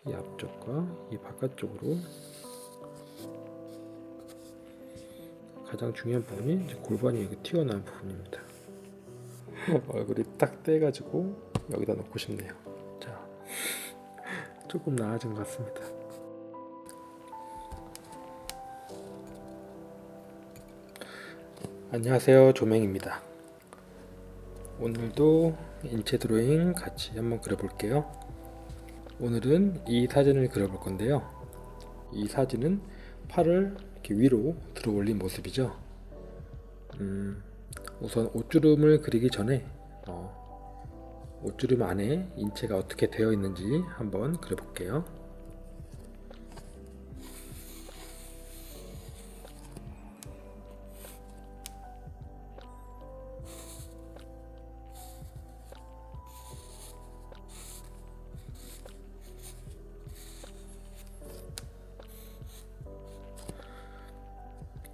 이 앞쪽과 이 바깥쪽으로 가장 중요한 부분이 이제 골반이 여기 튀어나온 부분입니다. 얼굴이 딱 떼가지고 여기다 놓고 싶네요. 자, 조금 나아진 것 같습니다. 안녕하세요, 조맹입니다. 오늘도 인체 드로잉 같이 한번 그려볼게요. 오늘은 이 사진을 그려볼 건데요. 이 사진은 팔을 이렇게 위로 들어 올린 모습이죠. 우선 옷주름을 그리기 전에 옷주름 안에 인체가 어떻게 되어 있는지 한번 그려볼게요.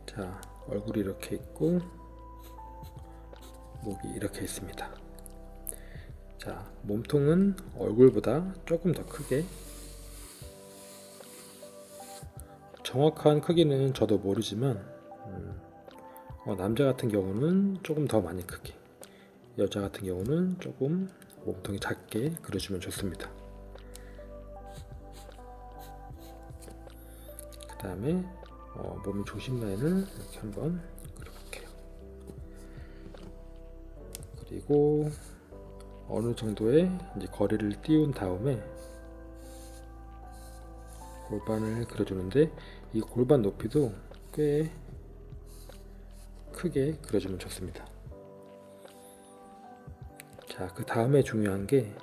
자, 얼굴이 이렇게 있고 목이 이렇게 있습니다. 자, 몸통은 얼굴보다 조금 더 크게, 정확한 크기는 저도 모르지만 남자 같은 경우는 조금 더 많이 크게, 여자 같은 경우는 조금 몸통이 작게 그려주면 좋습니다. 그 다음에 몸의 중심 라인을 이렇게 한번 그려볼게요. 그리고 어느 정도의 이제 거리를 띄운 다음에 골반을 그려주는데, 이 골반 높이도 꽤 크게 그려주면 좋습니다. 자, 그 다음에 중요한 게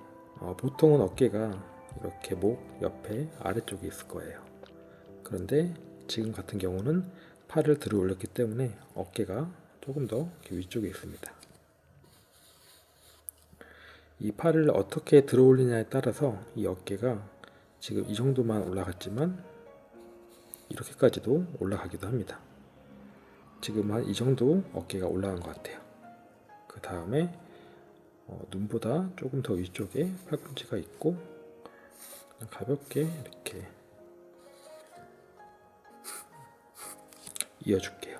보통은 어깨가 이렇게 목 옆에 아래쪽에 있을 거예요. 그런데 지금 같은 경우는 팔을 들어 올렸기 때문에 어깨가 조금 더 위쪽에 있습니다. 이 팔을 어떻게 들어 올리냐에 따라서 이 어깨가 지금 이 정도만 올라갔지만 이렇게까지도 올라가기도 합니다. 지금 한 이 정도 어깨가 올라간 것 같아요. 그 다음에 눈보다 조금 더 위쪽에 팔꿈치가 있고 그냥 가볍게 이렇게 이어줄게요.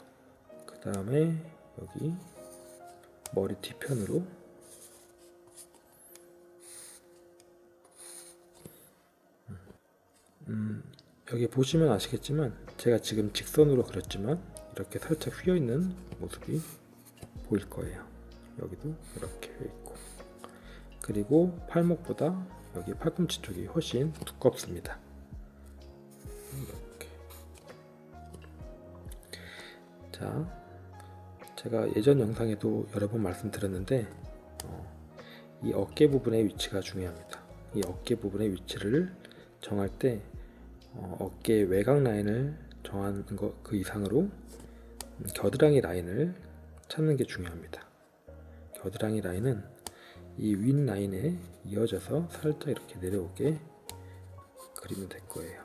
그 다음에 여기 머리 뒤편으로 여기 보시면 아시겠지만 제가 지금 직선으로 그렸지만 이렇게 살짝 휘어 있는 모습이 보일 거예요. 여기도 이렇게 휘어 있고, 그리고 팔목보다 여기 팔꿈치 쪽이 훨씬 두껍습니다. 이렇게. 자, 제가 예전 영상에도 여러 번 말씀드렸는데 이 어깨 부분의 위치가 중요합니다. 이 어깨 부분의 위치를 정할 때 어깨 외곽 라인을 정하는 것 그 이상으로 겨드랑이 라인을 찾는 게 중요합니다. 겨드랑이 라인은 이 윗 라인에 이어져서 살짝 이렇게 내려오게 그리면 될 거예요.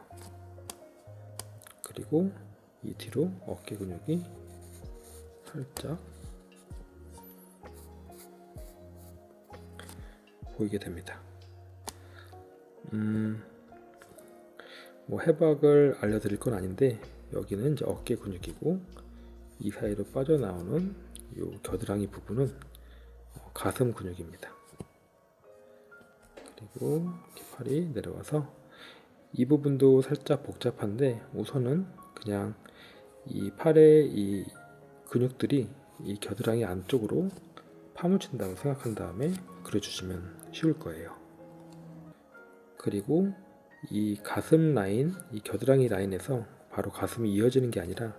그리고 이 뒤로 어깨 근육이 살짝 보이게 됩니다. 뭐 해박을 알려드릴 건 아닌데, 여기는 이제 어깨 근육이고 이 사이로 빠져나오는 이 겨드랑이 부분은 가슴 근육입니다. 그리고 이렇게 팔이 내려와서 이 부분도 살짝 복잡한데, 우선은 그냥 이 팔의 이 근육들이 이 겨드랑이 안쪽으로 파묻힌다고 생각한 다음에 그려주시면 쉬울 거예요. 그리고 이 가슴 라인, 이 겨드랑이 라인에서 바로 가슴이 이어지는 게 아니라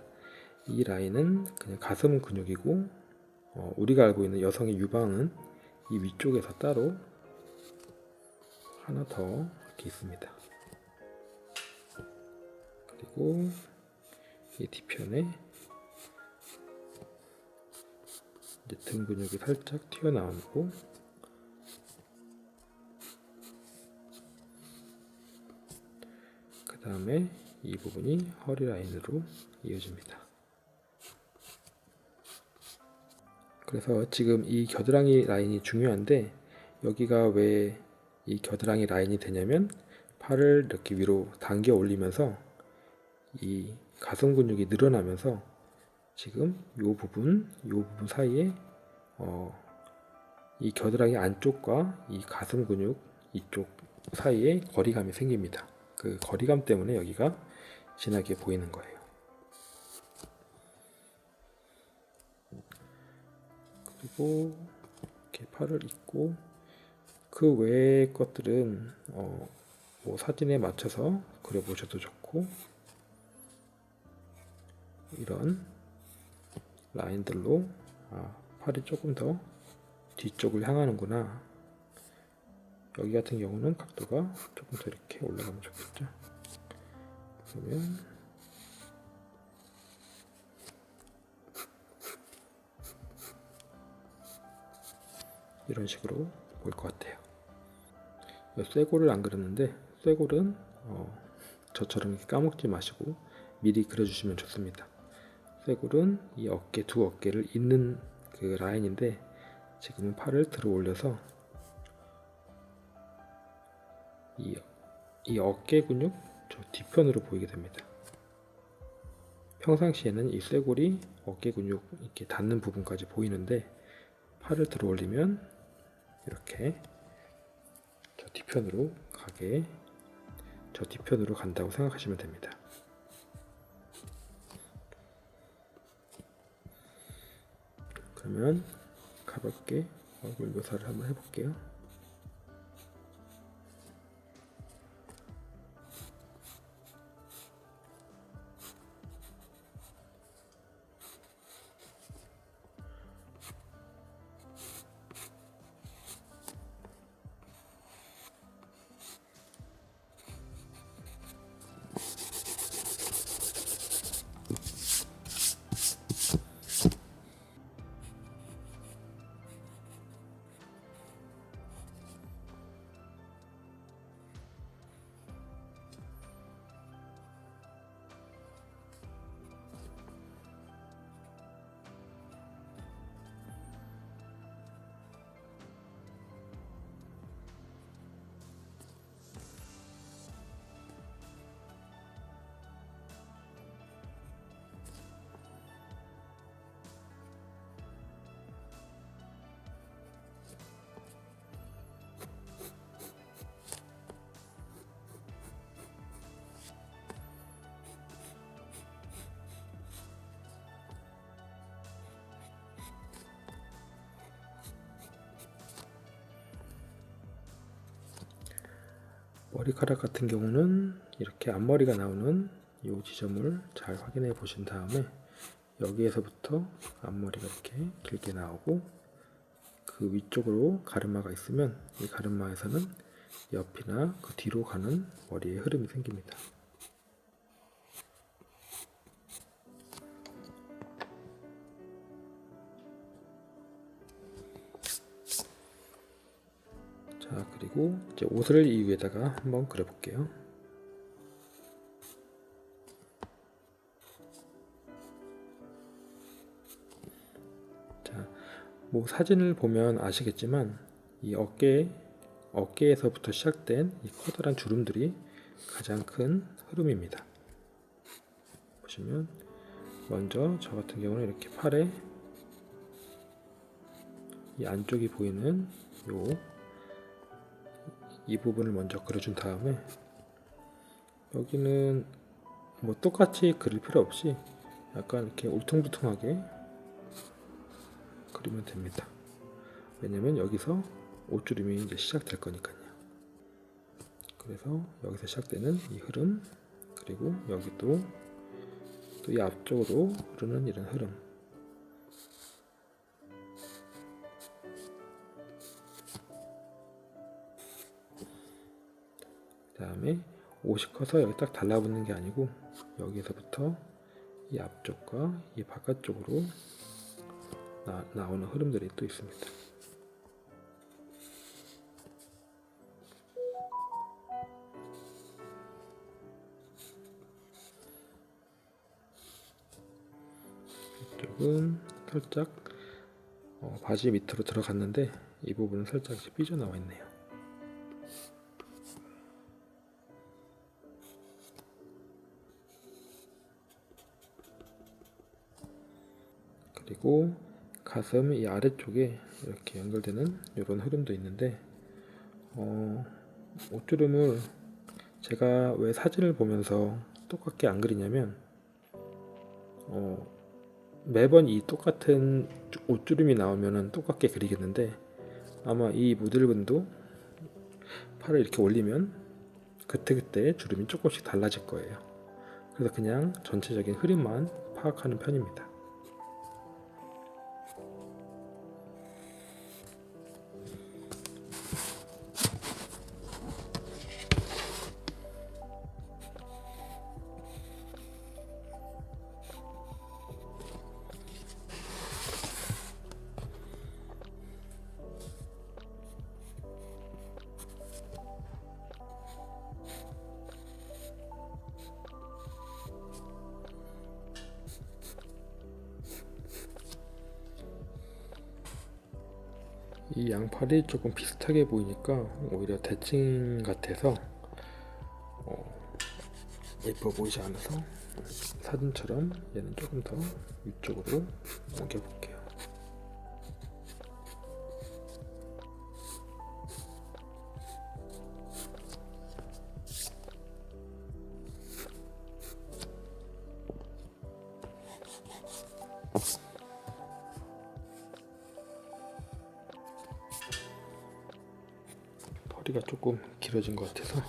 이 라인은 그냥 가슴 근육이고 우리가 알고 있는 여성의 유방은 이 위쪽에서 따로 하나 더 이렇게 있습니다. 그리고 이 뒤편에 이제 등 근육이 살짝 튀어나오고, 그 다음에 이 부분이 허리 라인으로 이어집니다. 그래서 지금 이 겨드랑이 라인이 중요한데, 여기가 왜 이 겨드랑이 라인이 되냐면 팔을 이렇게 위로 당겨 올리면서 이 가슴 근육이 늘어나면서 지금 요 부분 사이에 이 겨드랑이 안쪽과 이 가슴 근육 이쪽 사이에 거리감이 생깁니다. 그 거리감 때문에 여기가 진하게 보이는 거예요. 그리고 이렇게 팔을 입고 그 외의 것들은 뭐 사진에 맞춰서 그려보셔도 좋고, 이런 라인들로 팔이 조금 더 뒤쪽을 향하는구나, 여기 같은 경우는 각도가 조금 더 이렇게 올라가면 좋겠죠. 그러면 이런 식으로 보일 것 같아요. 쇄골을 안 그렸는데, 쇄골은 저처럼 이렇게 까먹지 마시고 미리 그려주시면 좋습니다. 쇄골은 이 어깨, 두 어깨를 잇는 그 라인인데, 지금은 팔을 들어 올려서 이 어깨 근육 저 뒤편으로 보이게 됩니다. 평상시에는 이 쇄골이 어깨 근육 이렇게 닿는 부분까지 보이는데, 팔을 들어 올리면 이렇게 저 뒤편으로 간다고 생각하시면 됩니다. 그러면 가볍게 얼굴 묘사를 한번 해볼게요. 머리카락 같은 경우는 이렇게 앞머리가 나오는 이 지점을 잘 확인해 보신 다음에, 여기에서부터 앞머리가 이렇게 길게 나오고 그 위쪽으로 가르마가 있으면 이 가르마에서는 옆이나 그 뒤로 가는 머리의 흐름이 생깁니다. 자, 그리고 이제 옷을 이 위에다가 한번 그려볼게요. 자, 뭐 사진을 보면 아시겠지만 이 어깨에서부터 시작된 이 커다란 주름들이 가장 큰 흐름입니다. 보시면 먼저 저 같은 경우는 이렇게 팔에 이 안쪽이 보이는 이 부분을 먼저 그려준 다음에, 여기는 뭐 똑같이 그릴 필요 없이 약간 이렇게 울퉁불퉁하게 그리면 됩니다. 왜냐면 여기서 옷주름이 이제 시작될 거니까요. 그래서 여기서 시작되는 이 흐름, 그리고 여기도 또 이 앞쪽으로 흐르는 이런 흐름, 그 다음에 옷이 커서 여기 딱 달라붙는 게 아니고 여기서부터 이 앞쪽과 이 바깥쪽으로 나오는 흐름들이 또 있습니다. 이쪽은 살짝 바지 밑으로 들어갔는데 이 부분은 살짝 삐져나와 있네요. 그리고 가슴 이 아래쪽에 이렇게 연결되는 이런 흐름도 있는데 옷주름을 제가 왜 사진을 보면서 똑같게 안 그리냐면 매번 이 똑같은 옷주름이 나오면은 똑같게 그리겠는데 아마 이 모델분도 팔을 이렇게 올리면 그때그때 주름이 조금씩 달라질 거예요. 그래서 그냥 전체적인 흐름만 파악하는 편입니다. 이 양팔이 조금 비슷하게 보이니까 오히려 대칭 같아서 예뻐 보이지 않아서 사진처럼 얘는 조금 더 위쪽으로 옮겨볼게요. 허리가 조금 길어진 것 같아서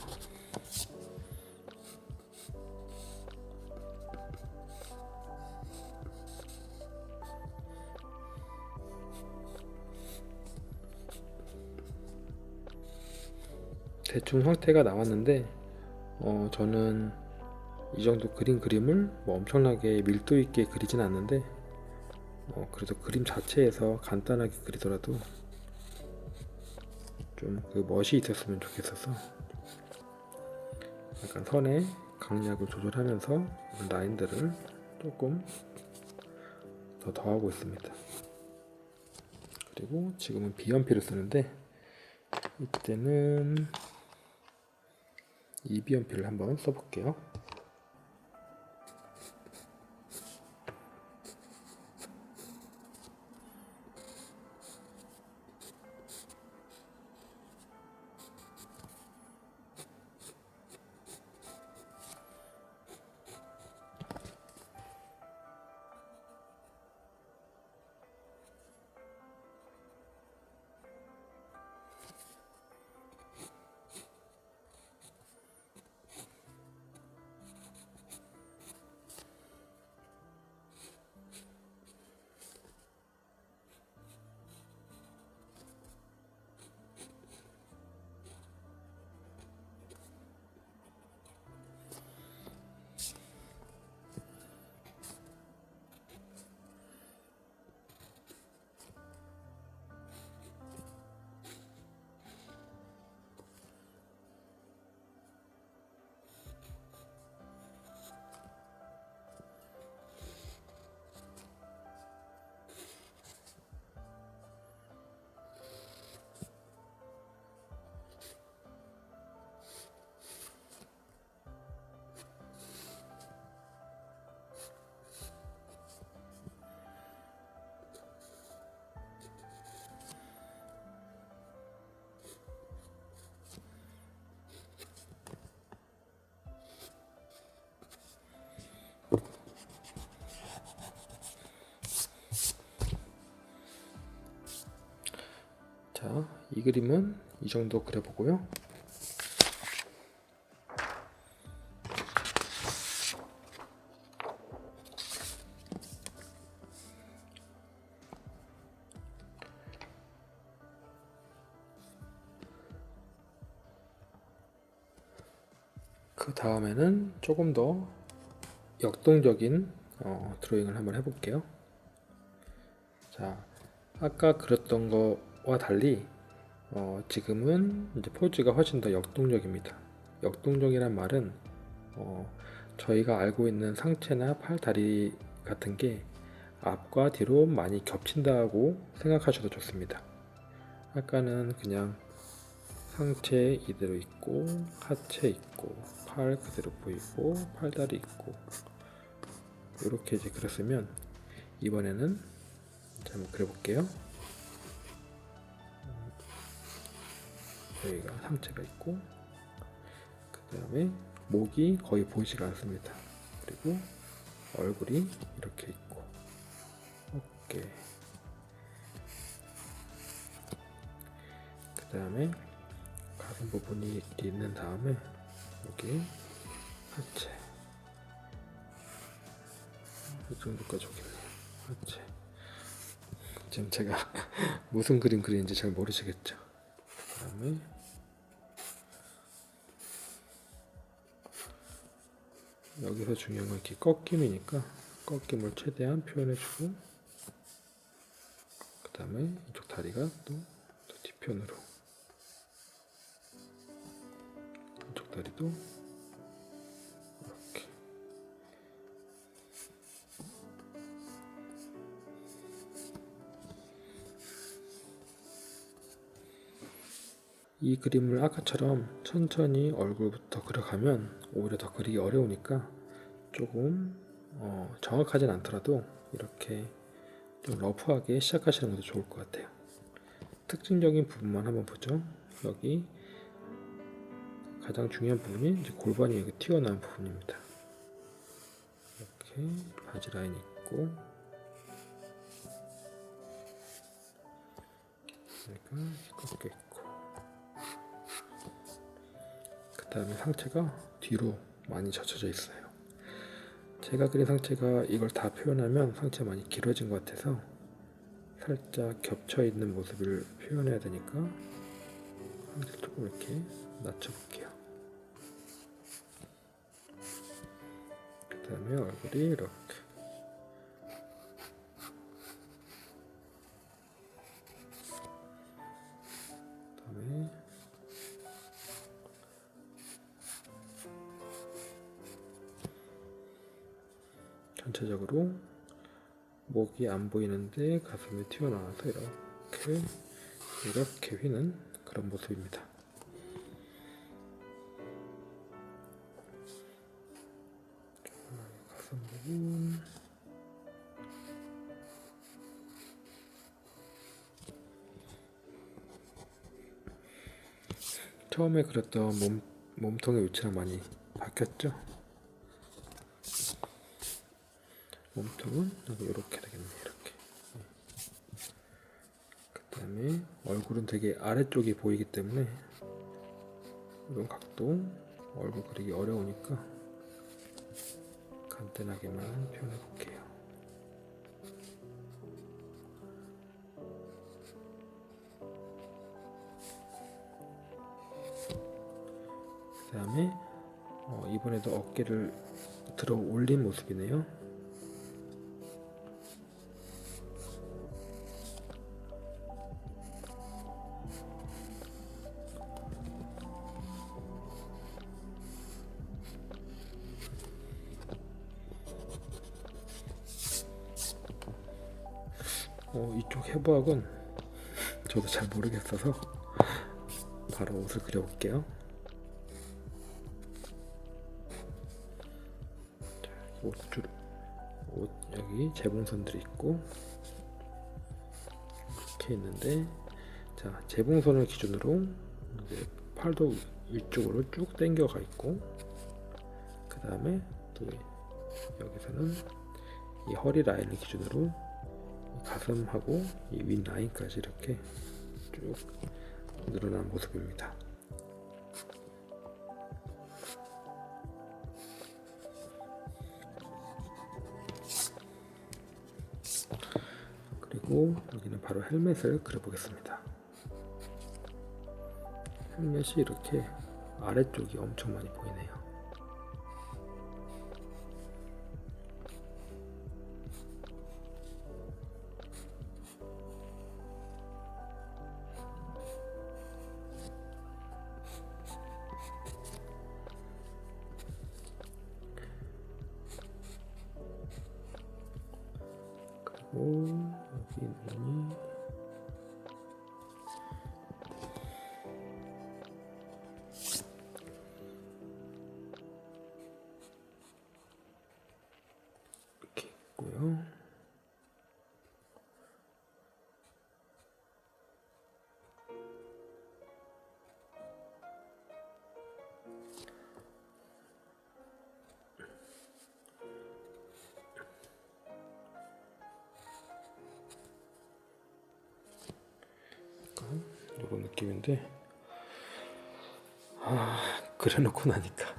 대충 형태가 나왔는데 저는 이 정도 그림을 뭐 엄청나게 밀도 있게 그리진 않는데 그래도 그림 자체에서 간단하게 그리더라도 좀 그 멋이 있었으면 좋겠어서 약간 선의 강약을 조절하면서 라인들을 조금 더 더하고 있습니다. 그리고 지금은 비연필을 쓰는데 이때는 이 비연필을 한번 써볼게요. 자, 이 그림은 이 정도 그려보고요. 그 다음에는 조금 더 역동적인 드로잉을 한번 해볼게요. 자, 아까 그렸던 거와 달리 지금은 이제 포즈가 훨씬 더 역동적입니다. 역동적이란 말은 저희가 알고 있는 상체나 팔, 다리 같은 게 앞과 뒤로 많이 겹친다고 생각하셔도 좋습니다. 아까는 그냥 상체 이대로 있고 하체 있고 팔 그대로 보이고 팔다리 있고 이렇게 이제 그렸으면 이번에는 자, 한번 그려볼게요. 여기가 상체가 있고, 그 다음에 목이 거의 보이지가 않습니다. 그리고 얼굴이 이렇게 있고, 어깨, 그 다음에 가슴 부분이 이렇게 있는 다음에 여기 하체, 이 정도까지 오겠네요. 하체. 지금 제가 무슨 그림 그리는지 잘 모르시겠죠? 그 다음에 여기서 중요한 건 이렇게 꺾임이니까 꺾임을 최대한 표현해주고, 그 다음에 이쪽 다리가 또 뒤편으로, 이쪽 다리도 이렇게. 이 그림을 아까처럼 천천히 얼굴부터 그려가면 오히려 더 그리기 어려우니까 조금 정확하진 않더라도 이렇게 좀 러프하게 시작하시는 것도 좋을 것 같아요. 특징적인 부분만 한번 보죠. 여기 가장 중요한 부분이 이제 골반이 여기 튀어나온 부분입니다. 이렇게 바지 라인 있고, 여기가 꺾여 있고, 그 다음에 상체가 뒤로 많이 젖혀져 있어요. 제가 그린 상체가 이걸 다 표현하면 상체 많이 길어진 것 같아서 살짝 겹쳐 있는 모습을 표현해야 되니까 상체 조금 이렇게 낮춰볼게요. 그 다음에 얼굴이 이렇게, 그 다음에 전체적으로 목이 안 보이는데 가슴이 튀어나와서 이렇게 휘는 그런 모습입니다. 가슴 부분, 처음에 그렸던 몸통의 위치랑 많이 바뀌었죠? 몸통은 이렇게 되겠네요. 이렇게. 그 다음에 얼굴은 되게 아래쪽이 보이기 때문에 이런 각도 얼굴 그리기 어려우니까 간단하게만 표현해 볼게요. 그 다음에 이번에도 어깨를 들어 올린 모습이네요. 이쪽 해부학은 저도 잘 모르겠어서 바로 옷을 그려볼게요. 옷 여기 재봉선들이 있고 이렇게 있는데, 자, 재봉선을 기준으로 이제 팔도 위쪽으로 쭉 당겨가 있고, 그 다음에 또 여기서는 이 허리 라인을 기준으로 가슴하고 이 윗 라인까지 이렇게 쭉 늘어난 모습입니다. 그리고 여기는 바로 헬멧을 그려보겠습니다. 헬멧이 이렇게 아래쪽이 엄청 많이 보이네요. 그리고 여기 눈이 이렇게 있고요. 느낌인데 그려놓고 나니까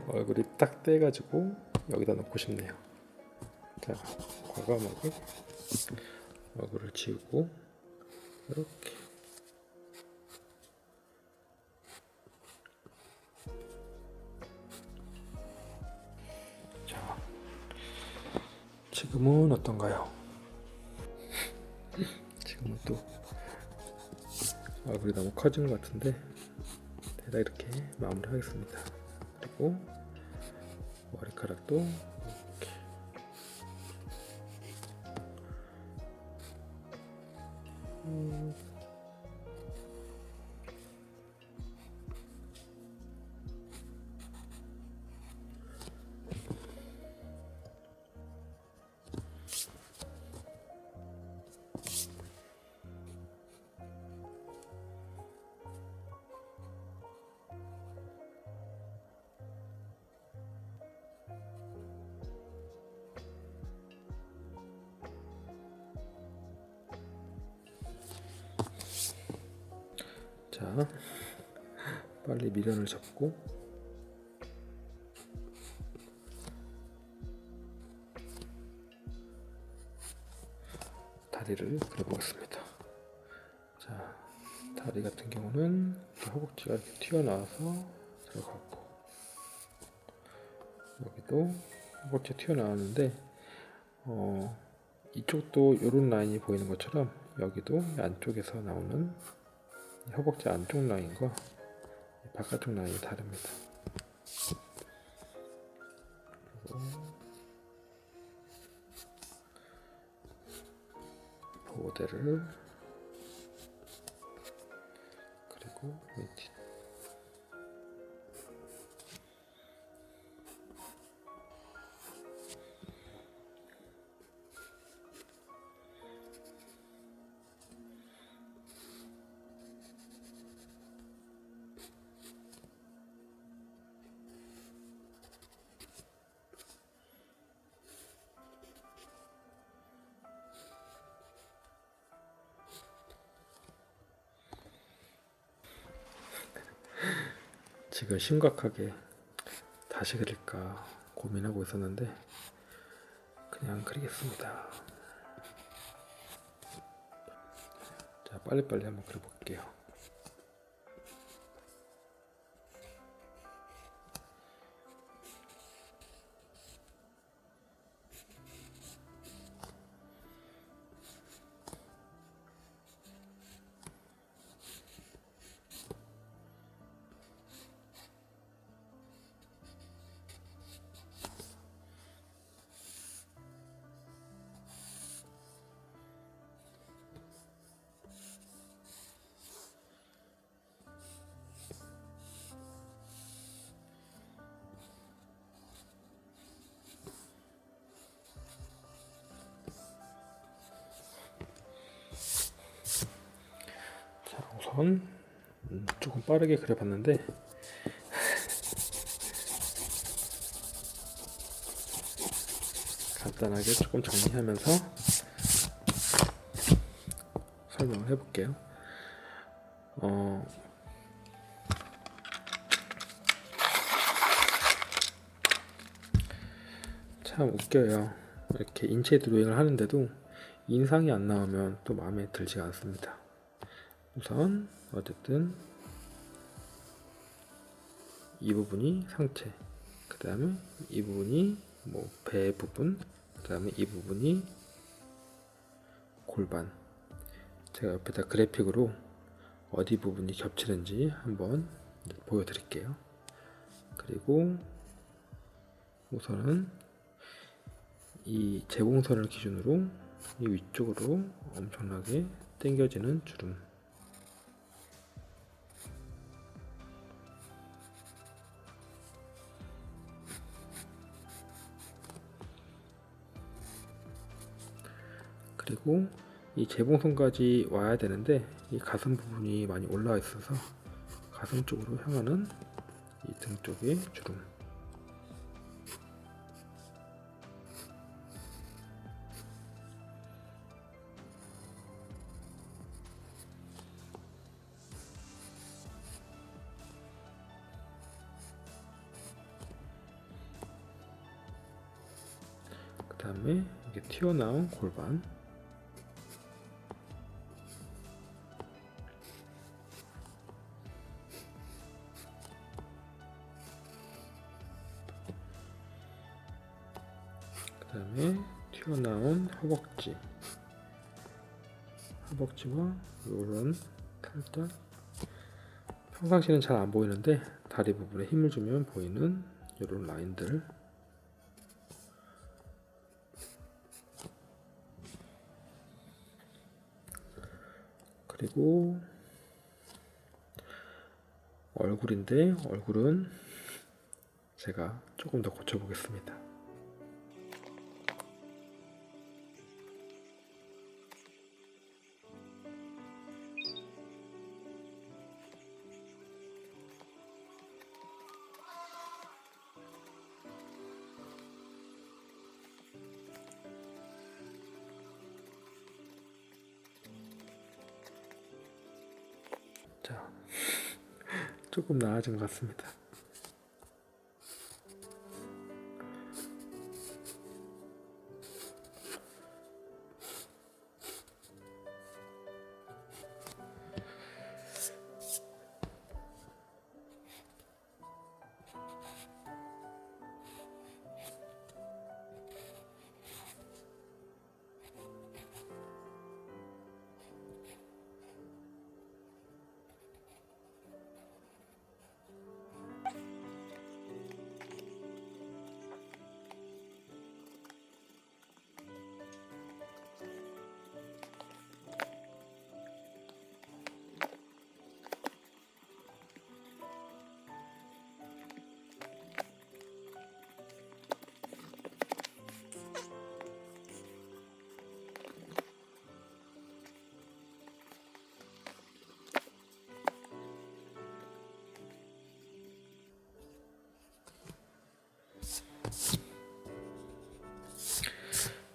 얼굴이 딱 떼가지고 여기다 놓고 싶네요. 자, 과감하게 얼굴을 지우고 이렇게. 자, 지금은 어떤가요? 지금은 또 얼굴이 너무 커진 것 같은데 대략 이렇게 마무리하겠습니다. 그리고 머리카락도 이렇게. 자, 빨리 미련을 접고 다리를 그려보겠습니다. 자, 다리 같은 경우는 허벅지가 이렇게 튀어나와서 들어가고, 여기도 허벅지 튀어나왔는데 이쪽도 이런 라인이 보이는 것처럼 여기도 안쪽에서 나오는 허벅지 안쪽 라인과 바깥쪽 라인이 다릅니다. 보호대를 그리고 웨이팅. 지금 심각하게 다시 그릴까 고민하고 있었는데 그냥 그리겠습니다. 자, 빨리빨리 한번 그려볼게요. 우선 조금 빠르게 그려봤는데 간단하게 조금 정리하면서 설명을 해볼게요. 참 웃겨요. 이렇게 인체 드로잉을 하는데도 인상이 안 나오면 또 마음에 들지가 않습니다. 우선 어쨌든 이 부분이 상체, 그 다음에 이 부분이 뭐 배 부분, 그 다음에 이 부분이 골반. 제가 옆에다 그래픽으로 어디 부분이 겹치는지 한번 보여드릴게요. 그리고 우선은 이 재봉선을 기준으로 이 위쪽으로 엄청나게 당겨지는 주름, 그리고 이 재봉선까지 와야 되는데 이 가슴 부분이 많이 올라와 있어서 가슴 쪽으로 향하는 이 등 쪽의 주름, 다음에 이게 튀어나온 골반, 그 다음에 튀어나온 허벅지와 요런 살짝 평상시는 잘 안 보이는데 다리 부분에 힘을 주면 보이는 요런 라인들, 그리고 얼굴인데 얼굴은 제가 조금 더 고쳐보겠습니다. 자, 조금 나아진 것 같습니다.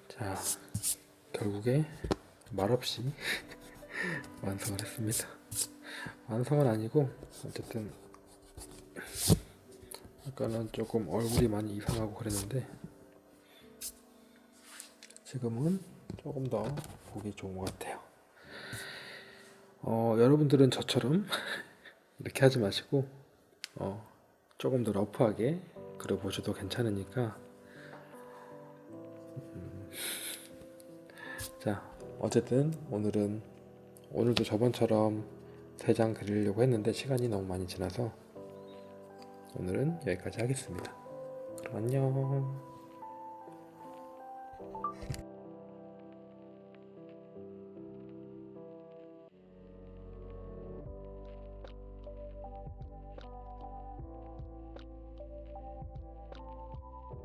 자, 결국에 말없이 완성을 했습니다. 완성은 아니고 어쨌든 아까는 조금 얼굴이 많이 이상하고 그랬는데 지금은 조금 더 보기 좋은 것 같아요. 여러분들은 저처럼 이렇게 하지 마시고 조금 더 러프하게 그려보셔도 괜찮으니까 자, 어쨌든 오늘도 저번처럼 3장 그리려고 했는데 시간이 너무 많이 지나서 오늘은 여기까지 하겠습니다. 그럼 안녕.